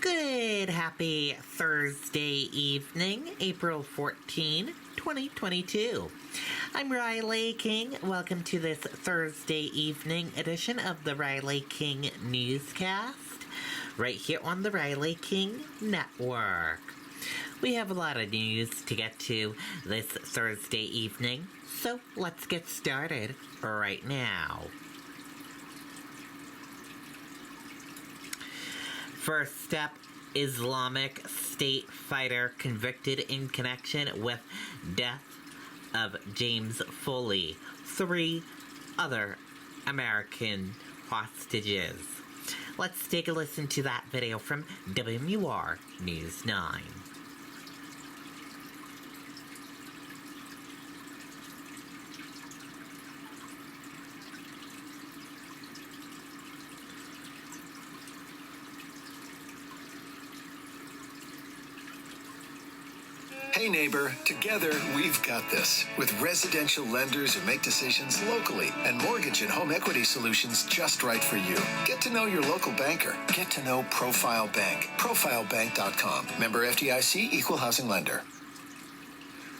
Good, happy Thursday evening, April 14, 2022. I'm Riley King. Welcome to this Thursday evening edition of the Riley King Newscast, right here on the Riley King Network. We have a lot of news to get to this Thursday evening, so let's get started right now. First up, Islamic State fighter convicted in connection with death of James Foley. 3 other American hostages. Let's take a listen to that video from WMUR News 9. Hey neighbor, together we've got this. With residential lenders who make decisions locally and mortgage and home equity solutions just right for you. Get to know your local banker. Get to know Profile Bank. Profilebank.com. Member FDIC, Equal Housing Lender.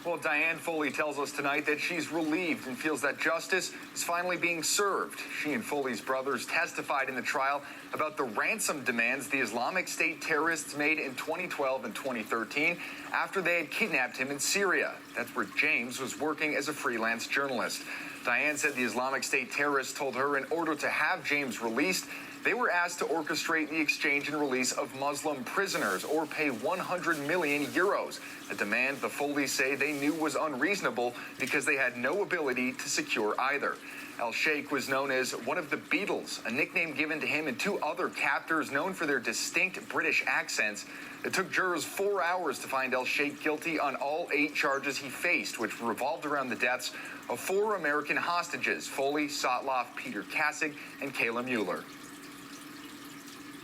Well, Diane Foley tells us tonight that she's relieved and feels that justice is finally being served. She and Foley's brothers testified in the trial about the ransom demands the Islamic State terrorists made in 2012 and 2013 after they had kidnapped him in Syria. That's where James was working as a freelance journalist. Diane said the Islamic State terrorists told her in order to have James released, they were asked to orchestrate the exchange and release of Muslim prisoners or pay 100 million euros, a demand the Foleys say they knew was unreasonable because they had no ability to secure either. El-Sheikh was known as one of the Beatles, a nickname given to him and 2 other captors known for their distinct British accents. It took jurors 4 hours to find El-Sheikh guilty on all 8 charges he faced, which revolved around the deaths of 4 American hostages, Foley, Sotloff, Peter Kassig, and Kayla Mueller.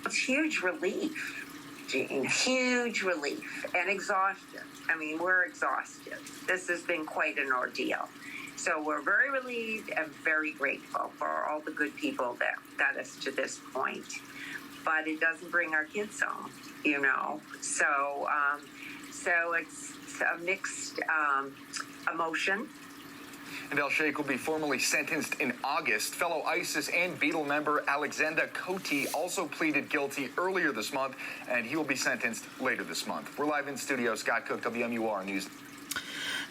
It's huge relief, Jean, huge relief and exhaustion. I mean, we're exhausted. This has been quite an ordeal. So we're very relieved and very grateful for all the good people that got us to this point. But it doesn't bring our kids home, you know. So it's a mixed emotion. And El-Sheikh will be formally sentenced in August. Fellow ISIS and Beatle member Alexander Koti also pleaded guilty earlier this month, and he will be sentenced later this month. We're live in studio. Scott Cook, WMUR News.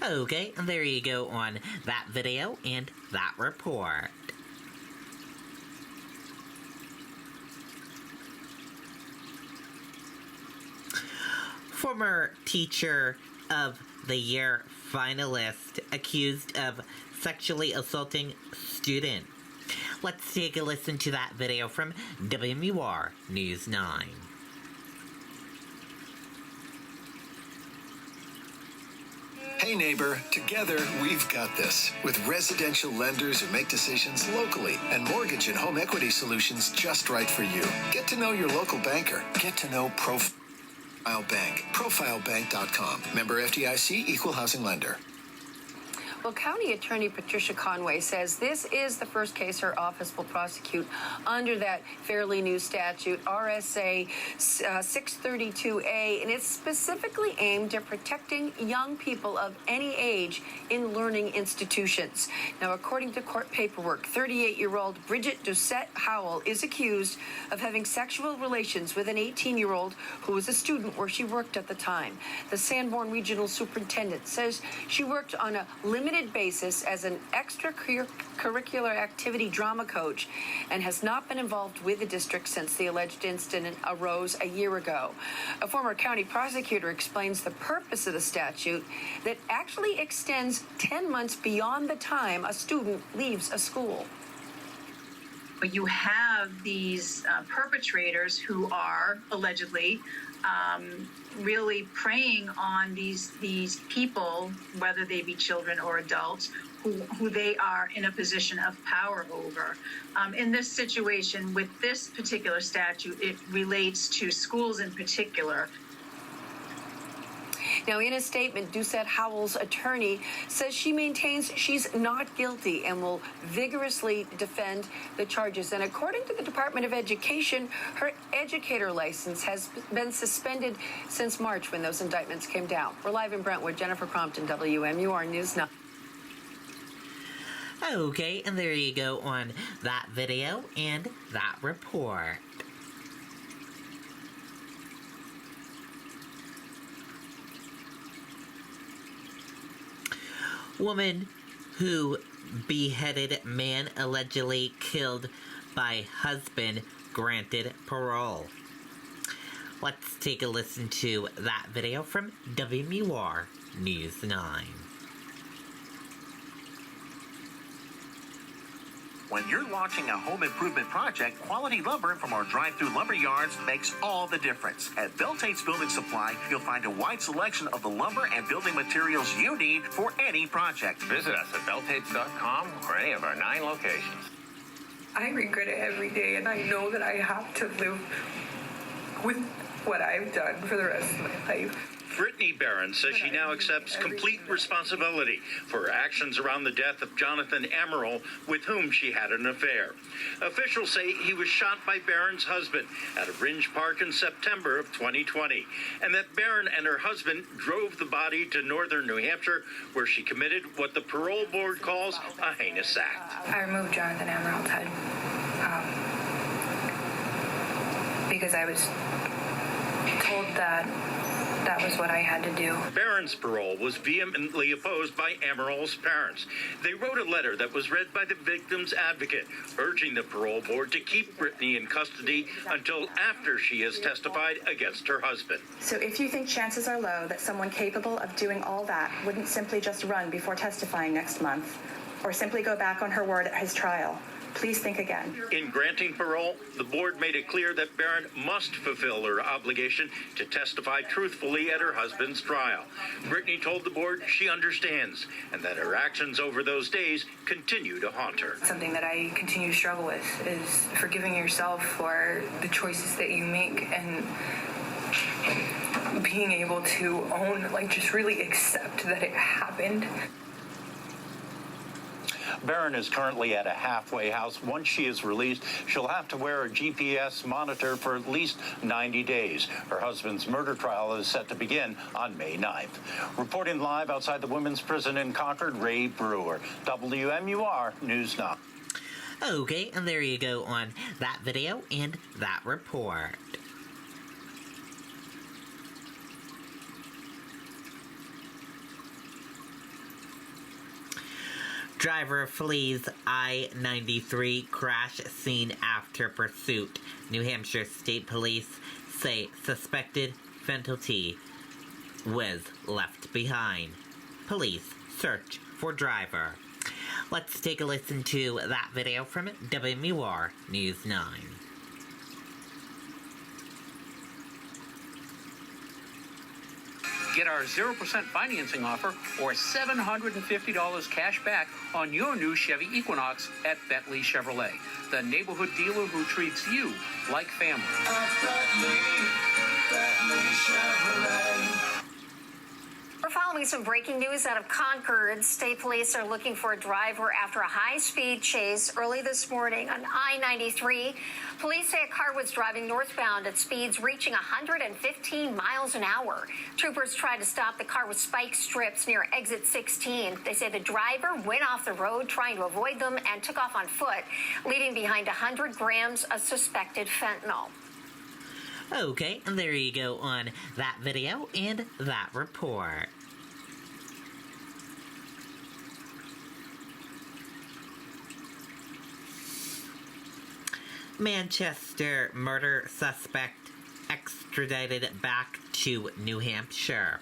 Okay, there you go on that video and that report. Former Teacher of the Year finalist accused of sexually assaulting student. Let's take a listen to that video from WMUR News 9. Hey neighbor, together we've got this. With residential lenders who make decisions locally and mortgage and home equity solutions just right for you. Get to know your local banker. Get to know Profile Bank. Profilebank.com. Member FDIC, Equal Housing Lender. Well, County Attorney Patricia Conway says this is the first case her office will prosecute under that fairly new statute, RSA 632A, and it's specifically aimed at protecting young people of any age in learning institutions. Now, according to court paperwork, 38-year-old Bridget Doucette Howell is accused of having sexual relations with an 18-year-old who was a student where she worked at the time. The Sanborn Regional Superintendent says she worked on a limited basis as an extracurricular activity drama coach and has not been involved with the district since the alleged incident arose a year ago. A former county prosecutor explains the purpose of the statute that actually extends 10 months beyond the time a student leaves a school. But you have these perpetrators who are allegedly really preying on these people, whether they be children or adults, who they are in a position of power over. In this situation, with this particular statute, it relates to schools in particular. Now, in a statement, Doucette Howell's attorney says she maintains she's not guilty and will vigorously defend the charges. And according to the Department of Education, her educator license has been suspended since March when those indictments came down. We're live in Brentwood. Jennifer Crompton, WMUR News 9. Okay, and there you go on that video and that report. Woman who beheaded man allegedly killed by husband granted parole. Let's take a listen to that video from WMUR News 9. When you're launching a home improvement project, quality lumber from our drive-through lumber yards makes all the difference. At Bell Tate's Building Supply, you'll find a wide selection of the lumber and building materials you need for any project. Visit us at belltates.com or any of our 9 locations. I regret it every day, and I know that I have to live with what I've done for the rest of my life. Brittany Barron says she now accepts complete responsibility for her actions around the death of Jonathan Amaral, with whom she had an affair. Officials say he was shot by Barron's husband at a Ringe Park in September of 2020, and that Barron and her husband drove the body to northern New Hampshire, where she committed what the parole board calls a heinous act. I removed Jonathan Amaral's head because I was told that that was what I had to do. Barron's parole was vehemently opposed by Amaral's parents. They wrote a letter that was read by the victim's advocate, urging the parole board to keep Brittany in custody until after she has testified against her husband. So if you think chances are low that someone capable of doing all that wouldn't simply just run before testifying next month, or simply go back on her word at his trial, please think again. In granting parole, the board made it clear that Barron must fulfill her obligation to testify truthfully at her husband's trial. Brittany told the board she understands and that her actions over those days continue to haunt her. Something that I continue to struggle with is forgiving yourself for the choices that you make and being able to own, just really accept that it happened. Barron is currently at a halfway house. Once she is released, she'll have to wear a GPS monitor for at least 90 days. Her husband's murder trial is set to begin on May 9th. Reporting live outside the women's prison in Concord, Ray Brewer, WMUR News 9. Okay, and there you go on that video and that report. Driver flees I-93 crash scene after pursuit. New Hampshire State Police say suspected fentanyl was left behind. Police search for driver. Let's take a listen to that video from WMUR News 9. Get our 0% financing offer or $750 cash back on your new Chevy Equinox at Bentley Chevrolet, the neighborhood dealer who treats you like family. Bentley Chevrolet. We're following some breaking news out of Concord. State police are looking for a driver after a high-speed chase early this morning on I-93. Police say a car was driving northbound at speeds reaching 115 miles an hour. Troopers tried to stop the car with spike strips near exit 16. They say the driver went off the road trying to avoid them and took off on foot, leaving behind 100 grams of suspected fentanyl. Okay, and there you go on that video and that report. Manchester murder suspect extradited back to New Hampshire.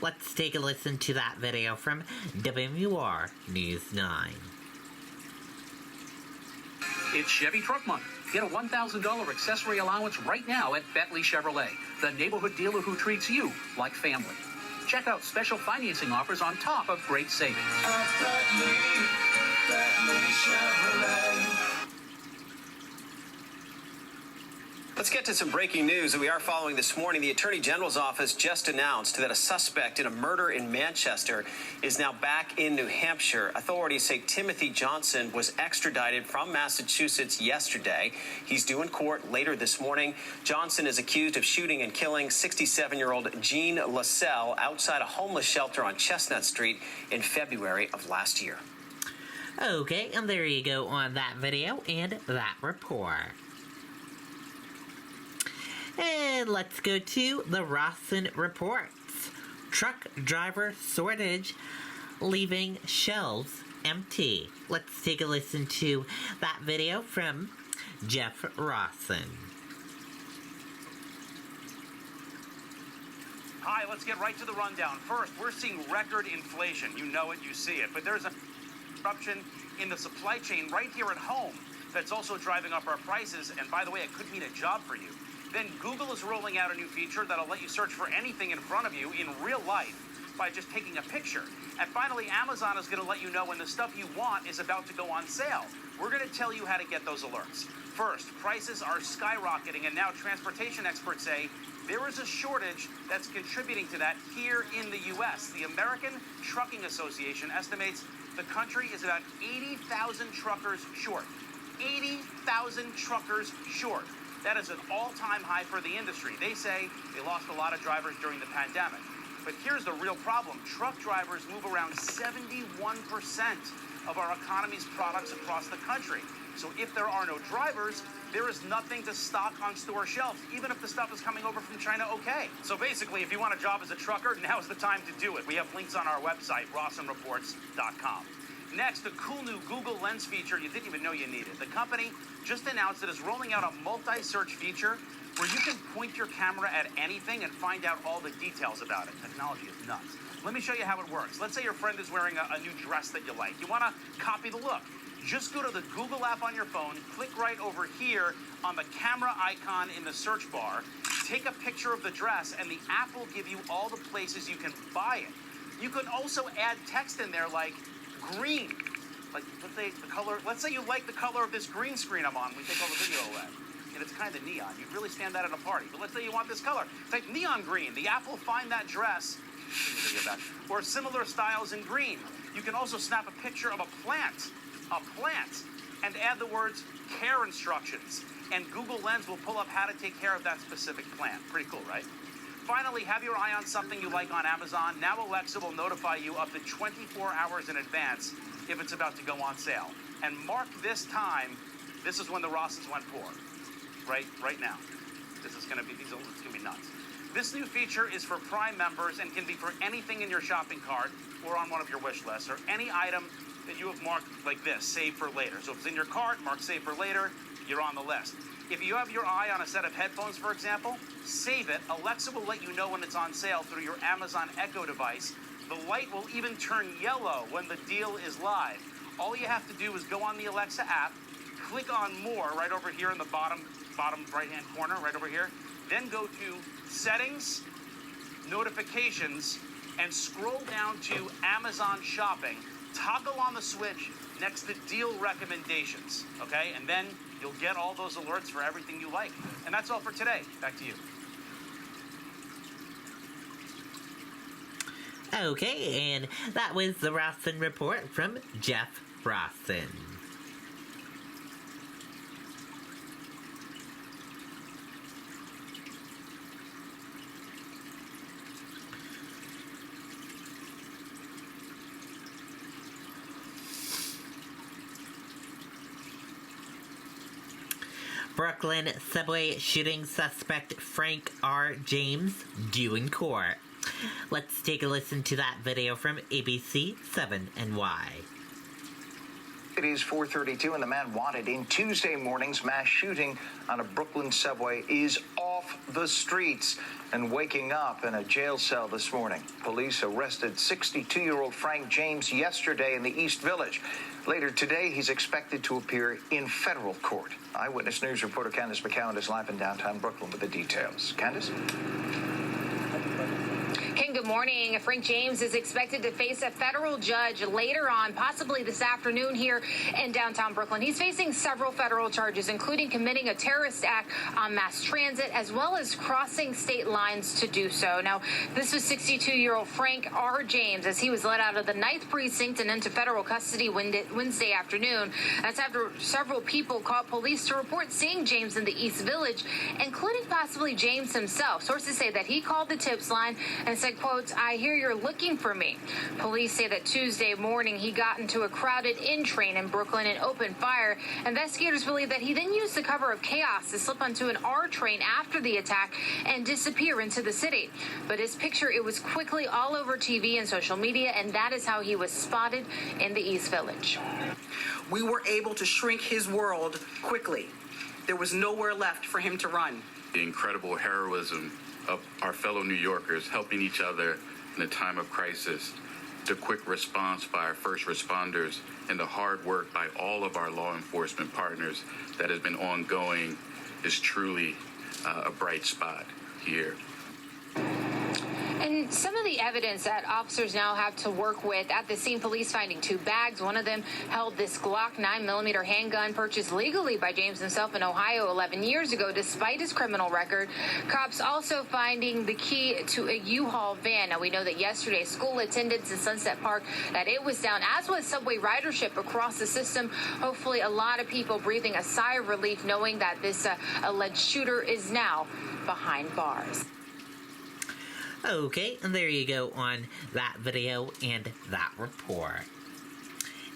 Let's take a listen to that video from WMUR News 9. It's Chevy Truck Month. Get a $1,000 accessory allowance right now at Bentley Chevrolet, the neighborhood dealer who treats you like family. Check out special financing offers on top of great savings. Bentley Chevrolet. Let's get to some breaking news that we are following this morning. The Attorney General's office just announced that a suspect in a murder in Manchester is now back in New Hampshire. Authorities say Timothy Johnson was extradited from Massachusetts yesterday. He's due in court later this morning. Johnson is accused of shooting and killing 67-year-old Jean Lasselle outside a homeless shelter on Chestnut Street in February of last year. Okay, and there you go on that video and that report. And let's go to the Rawson Reports. Truck driver shortage leaving shelves empty. Let's take a listen to that video from Jeff Rawson. Hi, let's get right to the rundown. First, we're seeing record inflation. You know it, you see it. But there's a disruption in the supply chain right here at home that's also driving up our prices. And by the way, it could mean a job for you. Then Google is rolling out a new feature that'll let you search for anything in front of you in real life by just taking a picture. And finally, Amazon is going to let you know when the stuff you want is about to go on sale. We're going to tell you how to get those alerts. First, prices are skyrocketing, and now transportation experts say there is a shortage that's contributing to that here in the U.S. The American Trucking Association estimates the country is about 80,000 truckers short. 80,000 truckers short. That is an all-time high for the industry. They say they lost a lot of drivers during the pandemic. But here's the real problem. Truck drivers move around 71% of our economy's products across the country. So if there are no drivers, there is nothing to stock on store shelves, even if the stuff is coming over from China, okay. So basically, if you want a job as a trucker, now's the time to do it. We have links on our website, RawsonReports.com. Next, the cool new Google Lens feature you didn't even know you needed. The company just announced it is rolling out a multi-search feature where you can point your camera at anything and find out all the details about it. Technology is nuts. Let me show you how it works. Let's say your friend is wearing a new dress that you like. You want to copy the look. Just go to the Google app on your phone, click right over here on the camera icon in the search bar, take a picture of the dress, and the app will give you all the places you can buy it. You can also add text in there like green. Like, let's say you like the color of this green screen I'm on. We take all the video away. And it's kind of neon. You'd really stand out at a party. But let's say you want this color. Type neon green. The app will find that dress, or similar styles in green. You can also snap a picture of a plant, and add the words care instructions. And Google Lens will pull up how to take care of that specific plant. Pretty cool, right? Finally, have your eye on something you like on Amazon. Now Alexa will notify you up to 24 hours in advance if it's about to go on sale. And mark this time, this is when the Rossens went poor. Right now. This is gonna be nuts. This new feature is for Prime members and can be for anything in your shopping cart or on one of your wish lists, or any item that you have marked like this, save for later. So if it's in your cart, mark save for later, you're on the list. If you have your eye on a set of headphones, for example, save it. Alexa will let you know when it's on sale through your Amazon Echo device. The light will even turn yellow when the deal is live. All you have to do is go on the Alexa app, click on more right over here in the bottom right-hand corner, right over here. Then go to Settings, Notifications, and scroll down to Amazon Shopping. Toggle on the switch next to Deal Recommendations, okay? And then you'll get all those alerts for everything you like. And that's all for today. Back to you. Okay, and that was the Rossen Report from Jeff Rawson. Brooklyn subway shooting suspect Frank R. James due in court. Let's take a listen to that video from ABC 7NY. It is 4:32 and the man wanted in Tuesday morning's mass shooting on a Brooklyn subway is off the streets and waking up in a jail cell this morning. Police arrested 62-year-old Frank James yesterday in the East Village. Later today, he's expected to appear in federal court. Eyewitness News reporter Candace McCowan is live in downtown Brooklyn with the details. Candace? Ken, good morning. morning. Frank James is expected to face a federal judge later on, possibly this afternoon here in downtown Brooklyn. He's facing several federal charges, including committing a terrorist act on mass transit, as well as crossing state lines to do so. Now, this was 62-year-old Frank R. James as he was let out of the 9th Precinct and into federal custody Wednesday afternoon. That's after several people called police to report seeing James in the East Village, including possibly James himself. Sources say that he called the tips line and said, quote, "I hear you're looking for me." Police say that Tuesday morning he got into a crowded in train in Brooklyn and opened fire. Investigators believe that he then used the cover of chaos to slip onto an R train after the attack and disappear into the city. But his picture, it was quickly all over TV and social media, and that is how he was spotted in the East Village. We were able to shrink his world quickly. There was nowhere left for him to run. The incredible heroism of our fellow New Yorkers helping each other in a time of crisis, the quick response by our first responders, and the hard work by all of our law enforcement partners that has been ongoing is truly a bright spot here. And some of the evidence that officers now have to work with at the scene, police finding 2 bags. One of them held this Glock 9mm handgun purchased legally by James himself in Ohio 11 years ago, despite his criminal record. Cops also finding the key to a U-Haul van. Now, we know that yesterday school attendance in Sunset Park, that it was down, as was subway ridership across the system. Hopefully, a lot of people breathing a sigh of relief knowing that this alleged shooter is now behind bars. Okay, and there you go on that video and that report.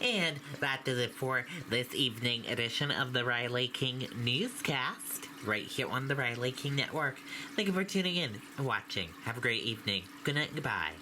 And that does it for this evening edition of the Riley King Newscast, right here on the Riley King Network. Thank you for tuning in and watching. Have a great evening. Good night and goodbye.